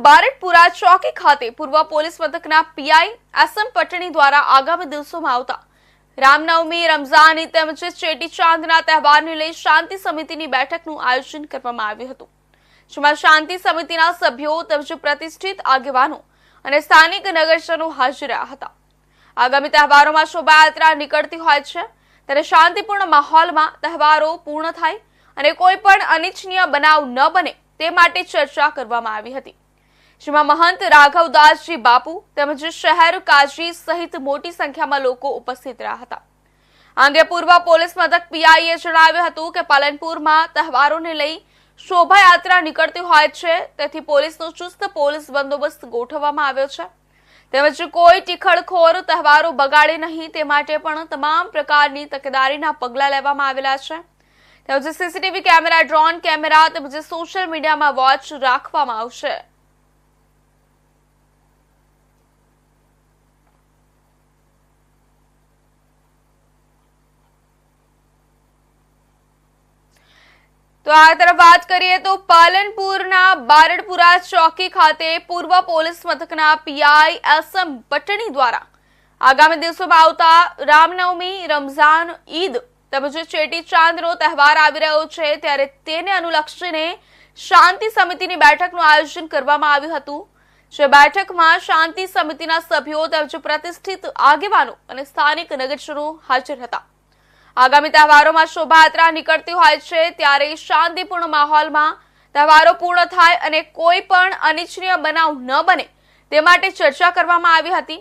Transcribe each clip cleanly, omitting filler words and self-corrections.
બારડપુરા ચોકી ખાતે પૂર્વ પોલીસ મથકના પીઆઈ એસએમ પટણી દ્વારા આગામી દિવસોમાં આવતા રામનવમી, રમઝાન ઈદ તેમજ ચેટીચાંદના તહેવારને લઈ શાંતિ સમિતિની બેઠકનું આયોજન કરવામાં આવ્યું હતું, જેમાં શાંતિ સમિતિના સભ્યો તેમજ પ્રતિષ્ઠિત આગેવાનો અને સ્થાનિક નગરજનો હાજર રહ્યા હતા। આગામી તહેવારોમાં શોભાયાત્રા નીકળતી હોય છે ત્યારે શાંતિપૂર્ણ માહોલમાં તહેવારો પૂર્ણ થાય અને કોઈ પણ અનિચ્છનીય બનાવ ન બને તે માટે ચર્ચા કરવામાં આવી હતી, જેમાં મહંત રાઘવદાસજી બાપુ તેમજ શહેર કાજી સહિત મોટી સંખ્યામાં લોકો ઉપસ્થિત રહ્યા હતા। આ અંગે પૂર્વ પોલીસ મથક પીઆઈએ જણાવ્યું હતું કે પાલનપુરમાં તહેવારોને લઈ શોભાયાત્રા નીકળતી હોય છે, તેથી પોલીસનો ચુસ્ત પોલીસ બંદોબસ્ત ગોઠવવામાં આવ્યો છે, તેમજ કોઈ ટીખળખોર તહેવારો બગાડે નહીં તે માટે પણ તમામ પ્રકારની તકેદારીના પગલાં લેવામાં આવેલા છે, તેમજ સીસીટીવી કેમેરા, ડ્રોન કેમેરા તેમજ સોશિયલ મીડિયામાં વોચ રાખવામાં આવશે। તો આ તરફ વાત કરીએ તો પાલનપુરના બારડપુરા ચોકી ખાતે પૂર્વ પોલીસ મથકના પીઆઈ એસએમ પટણી દ્વારા આગામી દિવસોમાં આવતા રામનવમી, રમઝાન ઈદ તેમજ ચેટીચાંદનો તહેવાર આવી રહ્યો છે, ત્યારે તેને અનુલક્ષીને શાંતિ સમિતિની બેઠકનું આયોજન કરવામાં આવ્યું હતું, જે બેઠકમાં શાંતિ સમિતિના સભ્યો તેમજ પ્રતિષ્ઠિત આગેવાનો અને સ્થાનિક નગરજનો હાજર હતા। આગામી તહેવારોમાં શોભાયાત્રા નીકળતી હોય છે ત્યારે શાંતિપૂર્ણ માહોલમાં તહેવારો પૂર્ણ થાય અને કોઈ પણ અનિચ્છનીય બનાવ ન બને તે માટે ચર્ચા કરવામાં આવી હતી,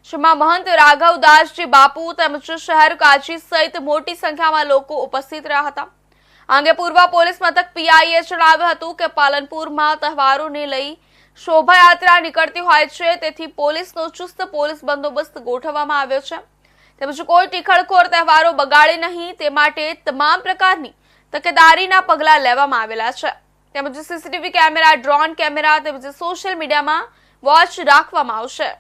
જેમાં મહંત રાઘવદાસજી બાપુ તેમજ શહેર કાજી સહિત મોટી સંખ્યામાં લોકો ઉપસ્થિત રહ્યા હતા। આ અંગે પૂર્વ પોલીસ મથક પીઆઈએ જણાવ્યું હતું કે પાલનપુરમાં તહેવારોને લઈ શોભાયાત્રા નીકળતી હોય છે, તેથી પોલીસનો ચુસ્ત પોલીસ બંદોબસ્ત ગોઠવવામાં આવ્યો છે, તેમજ કોઈ ટીખળખોર તહેવારો બગાડે નહીં તે માટે તમામ પ્રકારની તકેદારીના પગલાં લેવામાં આવેલા છે, તેમજ સીસીટીવી કેમેરા, ડ્રોન કેમેરા તેમજ સોશિયલ મીડિયામાં વોચ રાખવામાં આવશે।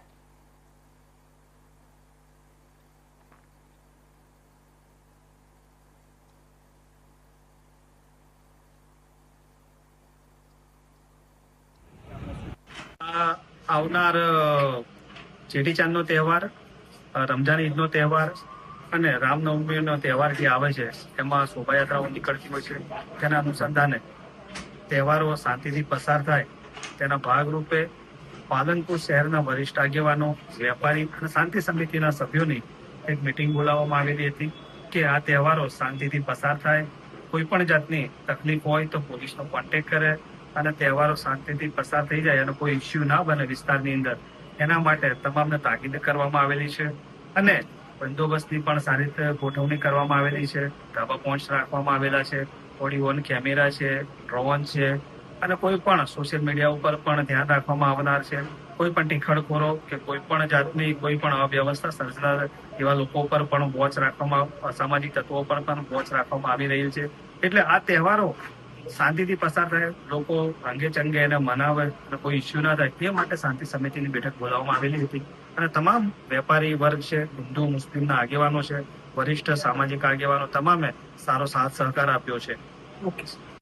આવનાર ચેટીચાંદનો તહેવાર, રમઝાન ઈદનો તહેવાર અને રામનવમીનો તહેવાર જે આવે છે એમાં શોભાયાત્રાઓ નીકળતી હોય છે, તેના અનુસંધાને તહેવારો શાંતિથી પસાર થાય તેના ભાગરૂપે પાલનપુર શહેરના વરિષ્ઠ આગેવાનો, વેપારી અને શાંતિ સમિતિના સભ્યોની એક મિટિંગ બોલાવવામાં આવેલી હતી કે આ તહેવારો શાંતિથી પસાર થાય, કોઈ પણ જાતની તકલીફ હોય તો પોલીસનો કોન્ટેક્ટ કરે અને તહેવારો શાંતિથી પસાર થઈ જાય અને કોઈ ઇસ્યુ ના બને વિસ્તારની અંદર, એના માટે તમામને તાકીદ કરવામાં આવેલી છે અને બંદોબસ્તની પણ સારી રીતે ગોઠવણી કરવામાં આવેલી છે। ધાબા પોઈન્ટ રાખવામાં આવેલા છે, બોડી વોર્ન કેમેરા છે, ડ્રોન છે અને કોઈ પણ સોશિયલ મીડિયા ઉપર પણ ધ્યાન રાખવામાં આવનાર છે। કોઈ પણ ટીખળખોરો કે કોઈ પણ જાતની કોઈ પણ અવ્યવસ્થા સર્જનાર એવા લોકો પર પણ વોચ રાખવામાં, અસામાજિક તત્વો પર પણ વોચ રાખવામાં આવી રહી છે, એટલે આ તહેવારો શાંતિથી પસાર થાય, લોકો અંગે ચંગે એને મનાવે અને કોઈ ઇસ્યુ ના થાય તે માટે શાંતિ સમિતિની બેઠક બોલાવવામાં આવેલી હતી અને તમામ વેપારી વર્ગ છે, હિન્દુ મુસ્લિમના આગેવાનો છે, વરિષ્ઠ સામાજિક આગેવાનો તમામે સારો સાથ સહકાર આપ્યો છે। ઓકે।